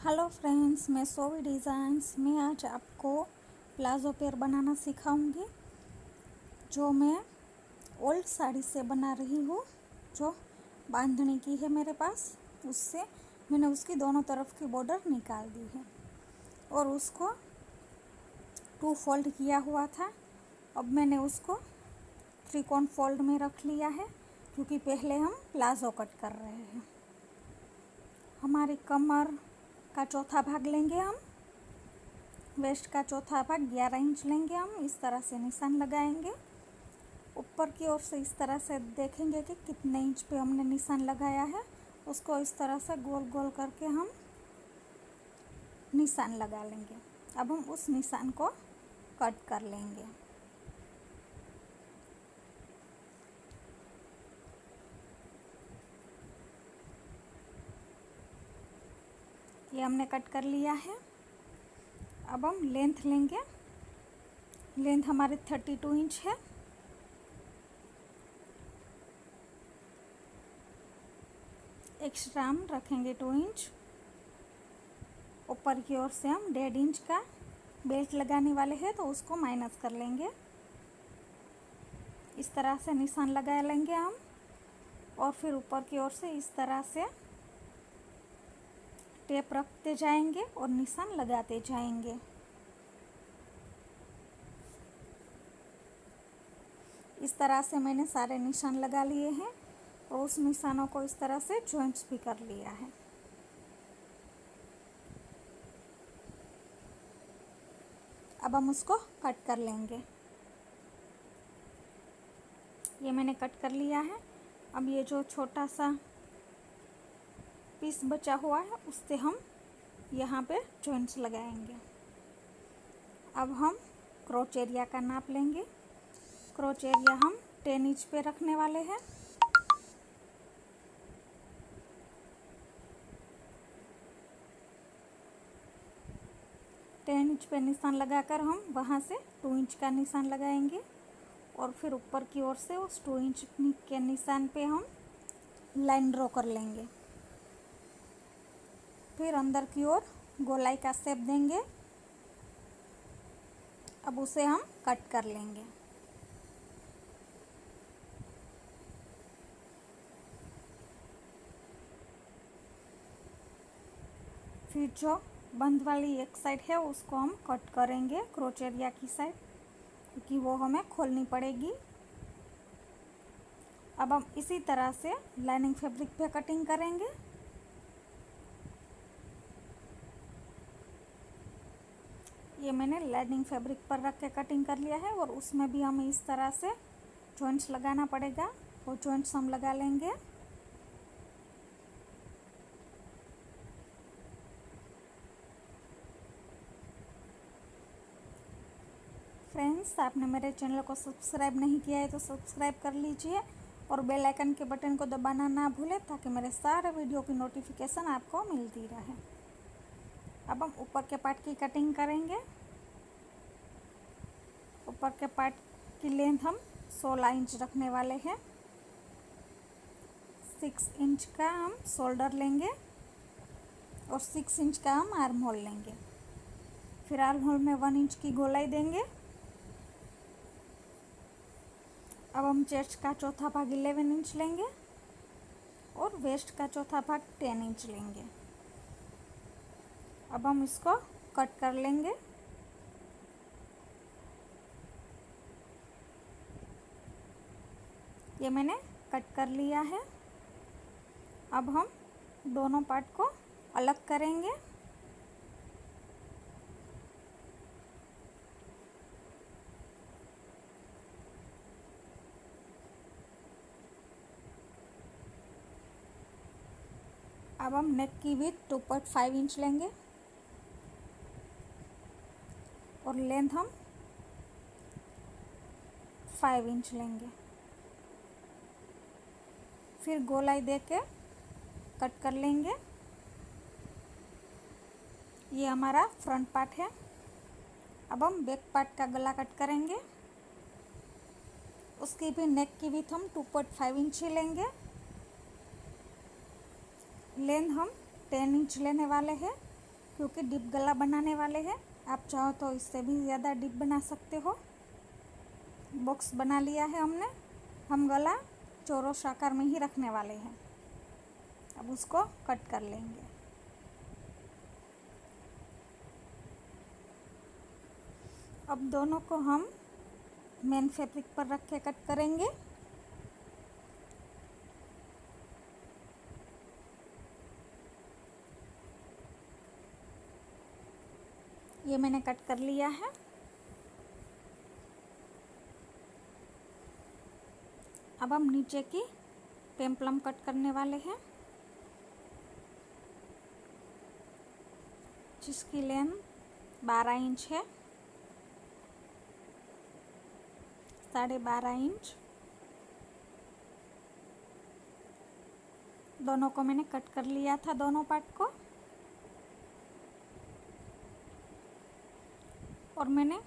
Hello friends, मैं सोवी designs में आज आपको प्लाज़ो पेयर बनाना सिखाऊंगी जो मैं ओल्ड साड़ी से बना रही हूँ। जो बांधनी की है मेरे पास, उससे मैंने उसकी दोनों तरफ की बॉर्डर निकाल दी है और उसको 2 फोल्ड किया हुआ था। अब मैंने उसको 3 फोल्ड में रख लिया है क्योंकि पहले हम प्लाज़ो कट कर रहे हैं। हमारी कमर का चौथा भाग लेंगे हम, वेस्ट का चौथा भाग 11 इंच लेंगे हम। इस तरह से निशान लगाएंगे। ऊपर की ओर से इस तरह से देखेंगे कि कितने इंच पे हमने निशान लगाया है। उसको इस तरह से गोल गोल करके हम निशान लगा लेंगे। अब हम उस निशान को कट कर लेंगे। ये हमने कट कर लिया है। अब हम लेंथ लेंगे। लेंथ हमारी 32 इंच है। एक्स्ट्रा हम रखेंगे 2 इंच। ऊपर की ओर से हम 1.5 इंच का बेल्ट लगाने वाले हैं तो उसको माइनस कर लेंगे। इस तरह से निशान लगा लेंगे हम और फिर ऊपर की ओर से इस तरह से टेप रखते जाएंगे और निशान लगाते जाएंगे। इस तरह से मैंने सारे निशान लगा लिए हैं और उस निशानों को इस तरह से जॉइंट्स भी कर लिया है। अब हम उसको कट कर लेंगे। ये मैंने कट कर लिया है। अब ये जो छोटा सा पीस बचा हुआ है उससे हम यहाँ पे जॉइंट्स लगाएंगे। अब हम क्रोच एरिया का नाप लेंगे। क्रोच एरिया हम 10 इंच पे रखने वाले हैं। टेन इंच पे निशान लगाकर हम वहाँ से 2 इंच का निशान लगाएंगे और फिर ऊपर की ओर से उस 2 इंच के निशान पे हम लाइन ड्रॉ कर लेंगे। फिर अंदर की ओर गोलाई का शेप देंगे। अब उसे हम कट कर लेंगे। फिर जो बंद वाली एक साइड है उसको हम कट करेंगे, क्रोच एरिया की साइड, क्योंकि वो हमें खोलनी पड़ेगी। अब हम इसी तरह से लाइनिंग फैब्रिक पे कटिंग करेंगे। ये मैंने लाइनिंग फैब्रिक पर रख के कटिंग कर लिया है और उसमें भी हमें इस तरह से जॉइंट्स लगाना पड़ेगा। वो जॉइंट्स हम लगा लेंगे। फ्रेंड्स, आपने मेरे चैनल को सब्सक्राइब नहीं किया है तो सब्सक्राइब कर लीजिए और बेल आइकन के बटन को दबाना ना भूलें ताकि मेरे सारे वीडियो की नोटिफिकेशन आपको मिलती रहे। अब हम ऊपर के पार्ट की कटिंग करेंगे। ऊपर के पार्ट की लेंथ हम 16 इंच रखने वाले हैं। 6 इंच का हम शोल्डर लेंगे और 6 इंच का हम आर्म होल लेंगे। फिर आर्म होल में 1 इंच की गोलाई देंगे। अब हम चेस्ट का चौथा भाग 11 इंच लेंगे और वेस्ट का चौथा भाग 10 इंच लेंगे। अब हम इसको कट कर लेंगे। ये मैंने कट कर लिया है। अब हम दोनों पार्ट को अलग करेंगे। अब हम नेक की विड्थ 2.5 इंच लेंगे और लेंथ हम 5 इंच लेंगे। फिर गोलाई दे के कट कर लेंगे। ये हमारा फ्रंट पार्ट है। अब हम बैक पार्ट का गला कट करेंगे। उसकी भी नेक की विड्थ हम 2.5 इंच ही लेंगे। लेंथ हम 10 इंच लेने वाले हैं क्योंकि डिप गला बनाने वाले हैं। आप चाहो तो इससे भी ज़्यादा डिप बना सकते हो। बॉक्स बना लिया है हमने। हम गला चौरस आकार में ही रखने वाले हैं। अब उसको कट कर लेंगे। अब दोनों को हम मेन फैब्रिक पर रख के कट करेंगे। ये मैंने कट कर लिया है। अब हम नीचे की पेम्पलम कट करने वाले हैं, जिसकी लेंथ 12 इंच है, 12.5 इंच। दोनों को मैंने कट कर लिया था, दोनों पार्ट को। और मैंने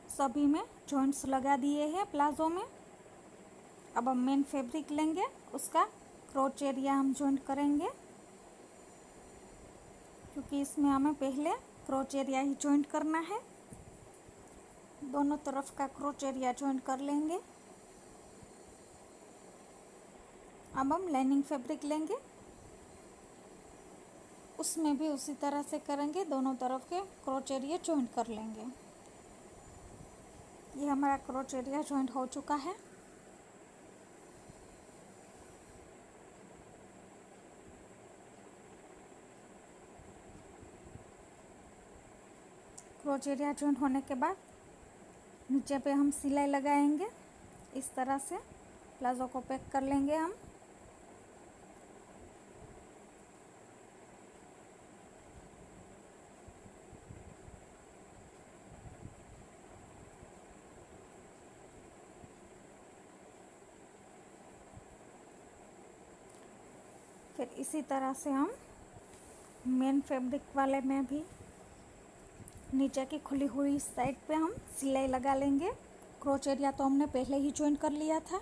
सभी में जॉइंट्स लगा दिए हैं प्लाजो में। अब हम मेन फैब्रिक लेंगे, उसका क्रोच एरिया हम जॉइंट करेंगे, क्योंकि इसमें हमें पहले क्रोच एरिया ही जॉइंट करना है। दोनों तरफ का क्रोच एरिया जॉइंट कर लेंगे। अब हम लाइनिंग फैब्रिक लेंगे, उसमें भी उसी तरह से करेंगे, दोनों तरफ के क्रोच एरिया जॉइंट कर लेंगे। ये हमारा क्रोच एरिया जॉइंट हो चुका है। क्रोच एरिया जॉइंट होने के बाद नीचे पे हम सिलाई लगाएंगे। इस तरह से प्लाजो को पैक कर लेंगे हम। फिर इसी तरह से हम मेन फैब्रिक वाले में भी नीचे की खुली हुई साइड पे हम सिलाई लगा लेंगे। क्रोच एरिया तो हमने पहले ही जॉइंट कर लिया था।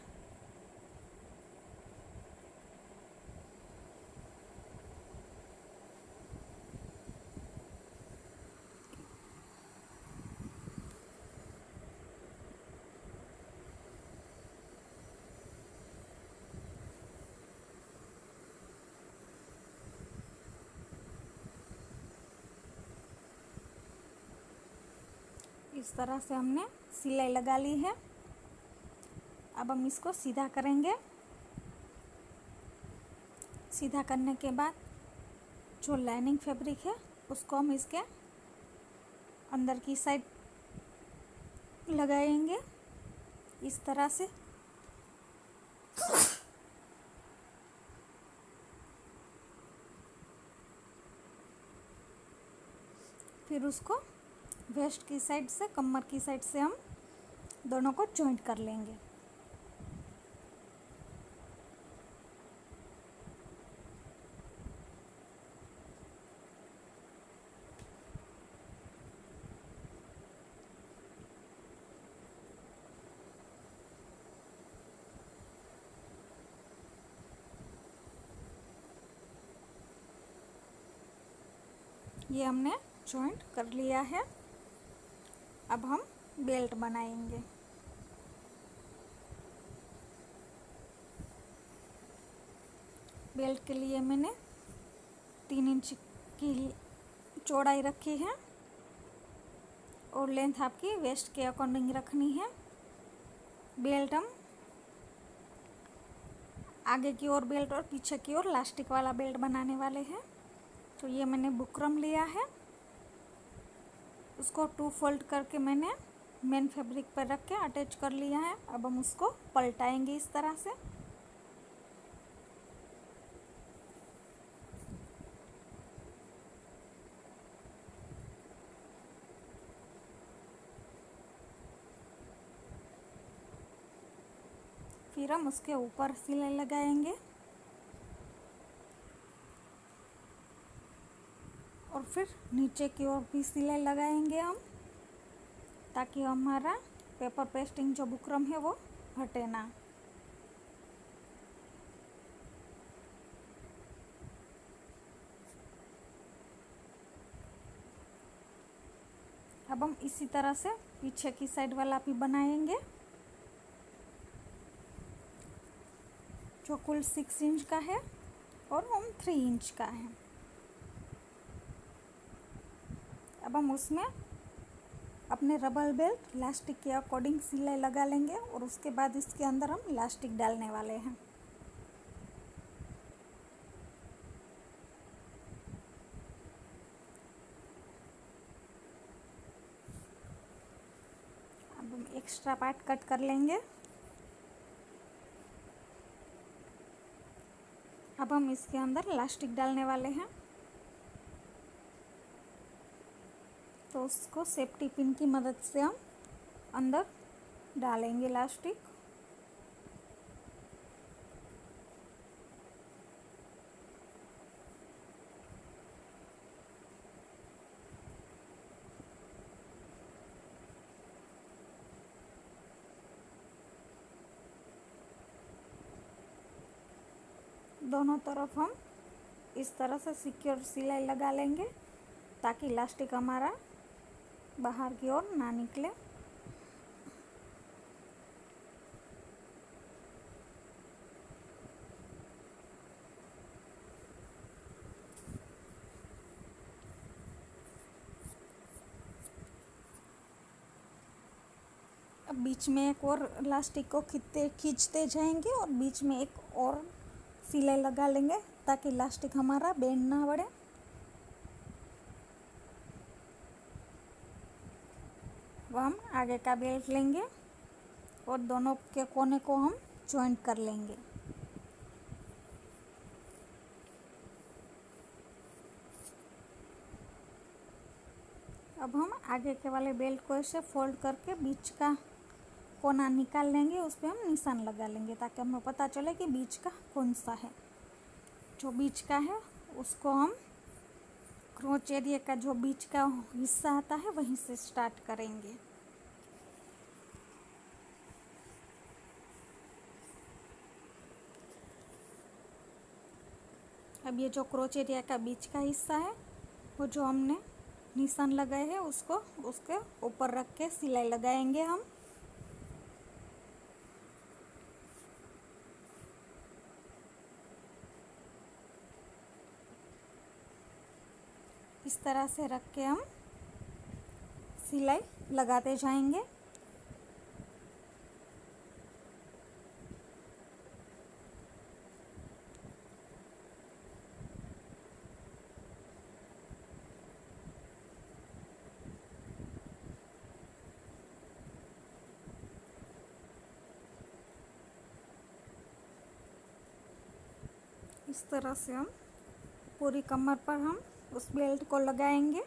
इस तरह से हमने सिलाई लगा ली है। अब हम इसको सीधा करेंगे। सीधा करने के बाद जो लाइनिंग फैब्रिक है उसको हम इसके अंदर की साइड लगाएंगे, इस तरह से। फिर उसको वेस्ट की साइड से, कमर की साइड से हम दोनों को जॉइंट कर लेंगे। ये हमने जॉइंट कर लिया है। अब हम बेल्ट बनाएंगे। बेल्ट के लिए मैंने 3 इंच की चौड़ाई रखी है और लेंथ आपकी वेस्ट के अकॉर्डिंग रखनी है। बेल्ट हम आगे की ओर बेल्ट और पीछे की ओर लास्टिक वाला बेल्ट बनाने वाले हैं। तो ये मैंने बुकरम लिया है, उसको 2 फोल्ड करके मैंने मेन फैब्रिक पर रख के अटैच कर लिया है। अब हम उसको पलटाएंगे इस तरह से। फिर हम उसके ऊपर सिलाई लगाएंगे और फिर नीचे की ओर भी सिलाई लगाएंगे हम, ताकि हमारा पेपर पेस्टिंग जो बुकरम है वो हटे ना। अब हम इसी तरह से पीछे की साइड वाला भी बनाएंगे, जो कुल 6 इंच का है और हम 3 इंच का है। अब हम उसमें अपने रबर बेल्ट इलास्टिक के अकॉर्डिंग सिलाई लगा लेंगे और उसके बाद इसके अंदर हम इलास्टिक डालने वाले हैं। अब हम एक्स्ट्रा पार्ट कट कर लेंगे। अब हम इसके अंदर इलास्टिक डालने वाले हैं, तो उसको सेफ्टी पिन की मदद से हम अंदर डालेंगे इलास्टिक। दोनों तरफ हम इस तरह से सिक्योर सिलाई लगा लेंगे ताकि इलास्टिक हमारा बाहर की ओर ना निकले। अब बीच में एक और इलास्टिक को खींचते जाएंगे और बीच में एक और सिलाई लगा लेंगे ताकि इलास्टिक हमारा बेंड ना बढ़े। अब हम आगे का बेल्ट लेंगे और दोनों के कोने को हम जॉइंट कर लेंगे। अब हम आगे के वाले बेल्ट को ऐसे फोल्ड करके बीच का कोना निकाल लेंगे, उस पर हम निशान लगा लेंगे ताकि हमें पता चले कि बीच का कौन सा है। जो बीच का है उसको हम क्रोच एरिया का जो बीच का हिस्सा आता है वहीं से स्टार्ट करेंगे। अब ये जो क्रोच एरिया का बीच का हिस्सा है वो जो हमने निशान लगाए हैं उसको उसके ऊपर रख के सिलाई लगाएंगे हम। इस तरह से रख के हम सिलाई लगाते जाएंगे। इस तरह से हम पूरी कमर पर हम उस बेल्ट को लगाएंगे।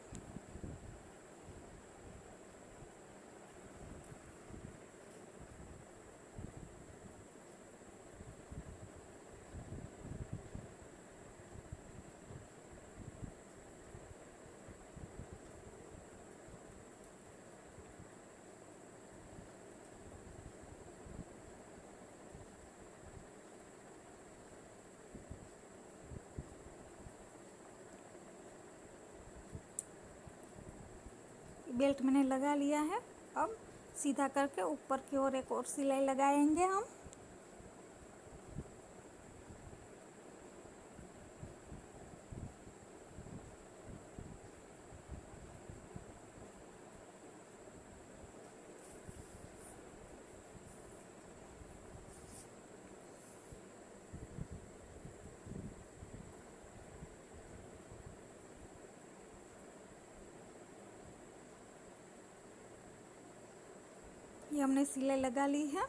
बेल्ट मैंने लगा लिया है। अब सीधा करके ऊपर की ओर एक और सिलाई लगाएंगे हम। ये हमने सिलाई लगा ली है।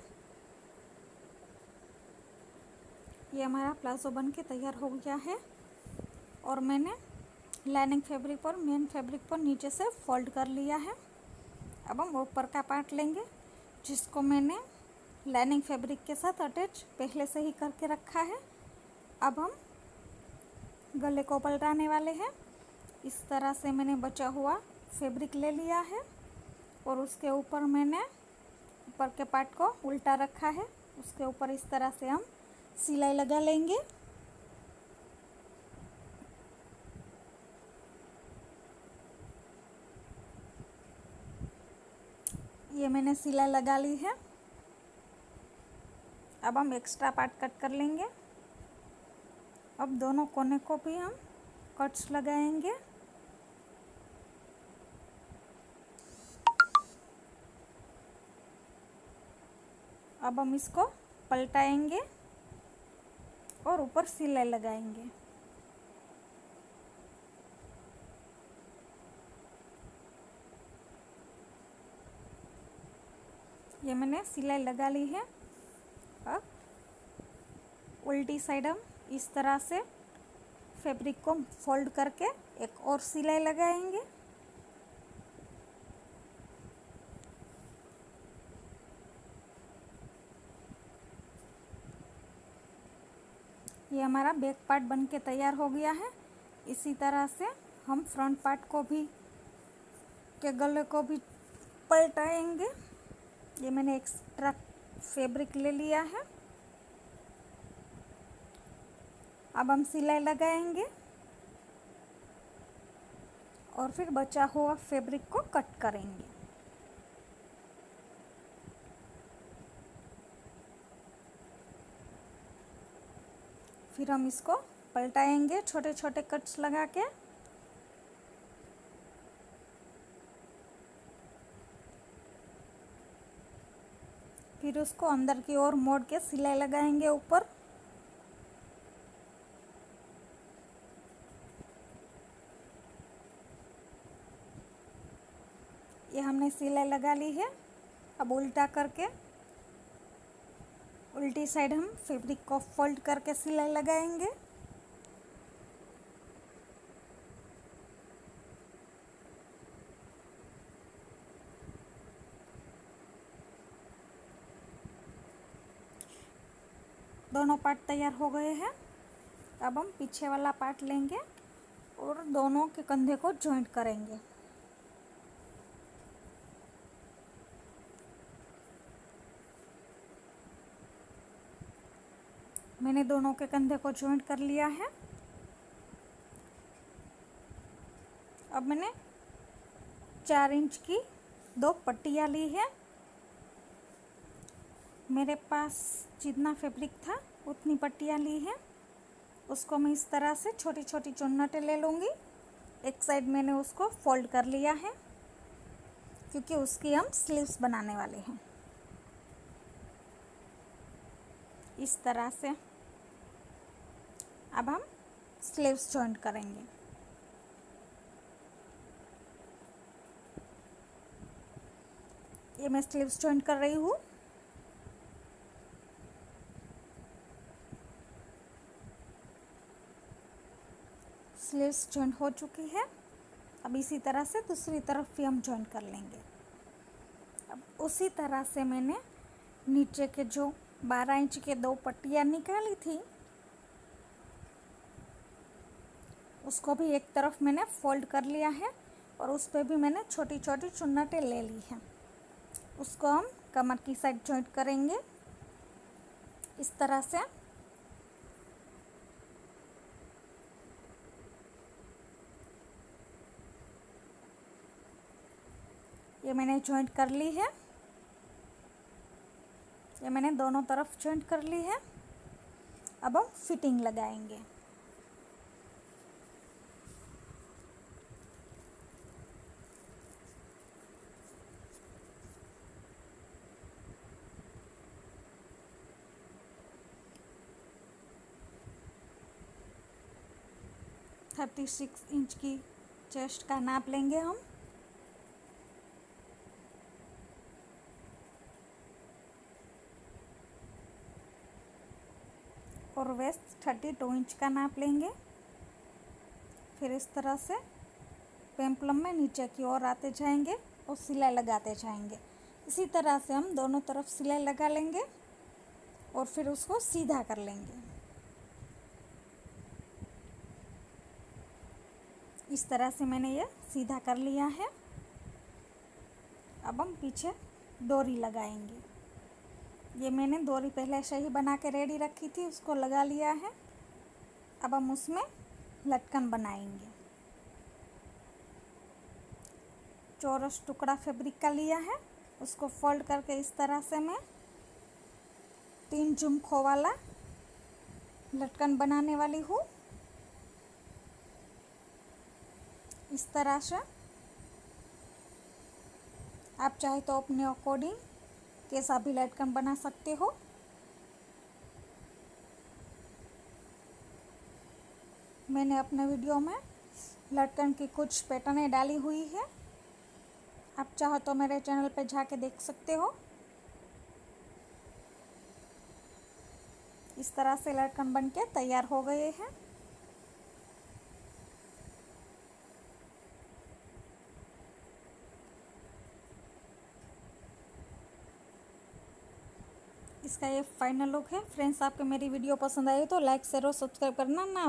ये हमारा प्लाजो बन के तैयार हो गया है और मैंने लाइनिंग फैब्रिक पर मेन फैब्रिक पर नीचे से फोल्ड कर लिया है। अब हम ऊपर का पार्ट लेंगे जिसको मैंने लाइनिंग फैब्रिक के साथ अटैच पहले से ही करके रखा है। अब हम गले को पलटाने वाले हैं। इस तरह से मैंने बचा हुआ फैब्रिक ले लिया है और उसके ऊपर मैंने ऊपर के पार्ट को उल्टा रखा है। उसके ऊपर इस तरह से हम सिलाई लगा लेंगे। ये मैंने सिलाई लगा ली है। अब हम एक्स्ट्रा पार्ट कट कर लेंगे। अब दोनों कोने को भी हम कट्स लगाएंगे। अब हम इसको पलटाएंगे और ऊपर सिलाई लगाएंगे। ये मैंने सिलाई लगा ली है। अब उल्टी साइड हम इस तरह से फैब्रिक को फोल्ड करके एक और सिलाई लगाएंगे। ये हमारा बैक पार्ट बनके तैयार हो गया है। इसी तरह से हम फ्रंट पार्ट को भी के गले को भी पलटाएंगे। ये मैंने एक्स्ट्रा फैब्रिक ले लिया है। अब हम सिलाई लगाएंगे और फिर बचा हुआ फैब्रिक को कट करेंगे। फिर हम इसको पलटाएंगे छोटे छोटे कट्स लगा के। फिर उसको अंदर की ओर मोड़ के सिलाई लगाएंगे ऊपर। ये हमने सिलाई लगा ली है। अब उल्टा करके उल्टी साइड हम फैब्रिक को फोल्ड करके सिलाई लगाएंगे। दोनों पार्ट तैयार हो गए हैं। अब हम पीछे वाला पार्ट लेंगे और दोनों के कंधे को जॉइंट करेंगे। मैंने दोनों के कंधे को जॉइंट कर लिया है। अब मैंने 4 इंच की 2 पट्टियाँ ली है। मेरे पास जितना फैब्रिक था उतनी पट्टियाँ ली है। उसको मैं इस तरह से छोटी छोटी चुन्नटें ले लूँगी। एक साइड मैंने उसको फोल्ड कर लिया है क्योंकि उसकी हम स्लीव्स बनाने वाले हैं। इस तरह से अब हम स्लीव्स जॉइंट करेंगे। ये मैं स्लीव्स जॉइंट कर रही हूँ। स्लीव्स जॉइंट हो चुकी है। अब इसी तरह से दूसरी तरफ भी हम जॉइंट कर लेंगे। अब उसी तरह से मैंने नीचे के जो 12 इंच के 2 पट्टियाँ निकाली थी उसको भी एक तरफ मैंने फोल्ड कर लिया है और उस पर भी मैंने छोटी छोटी चुन्नटें ले ली हैं। उसको हम कमर की साइड जॉइंट करेंगे इस तरह से। ये मैंने जॉइंट कर ली है। ये मैंने दोनों तरफ जॉइंट कर ली है। अब हम फिटिंग लगाएंगे। हम 36 इंच की चेस्ट का नाप लेंगे हम। और वेस्ट 32 इंच का नाप लेंगे। फिर इस तरह से पेम्पलम में नीचे की ओर आते जाएंगे और सिलाई लगाते जाएंगे। इसी तरह से हम दोनों तरफ सिलाई लगा लेंगे और फिर उसको सीधा कर लेंगे। इस तरह से मैंने ये सीधा कर लिया है। अब हम पीछे डोरी लगाएंगे। ये मैंने डोरी पहले से ही बना के रेडी रखी थी, उसको लगा लिया है। अब हम उसमें लटकन बनाएंगे। चौरस टुकड़ा फैब्रिक का लिया है उसको फोल्ड करके इस तरह से मैं 3 झुमकों वाला लटकन बनाने वाली हूँ। इस तरह से आप चाहे तो अपने अकॉर्डिंग कैसा भी लटकन बना सकते हो। मैंने अपने वीडियो में लटकन की कुछ पैटर्नें डाली हुई है, आप चाहो तो मेरे चैनल पे जाके देख सकते हो। इस तरह से लटकन बनके तैयार हो गए हैं। इसका ये फाइनल लुक है। फ्रेंड्स, आपको मेरी वीडियो पसंद आई तो लाइक शेयर और सब्सक्राइब करना ना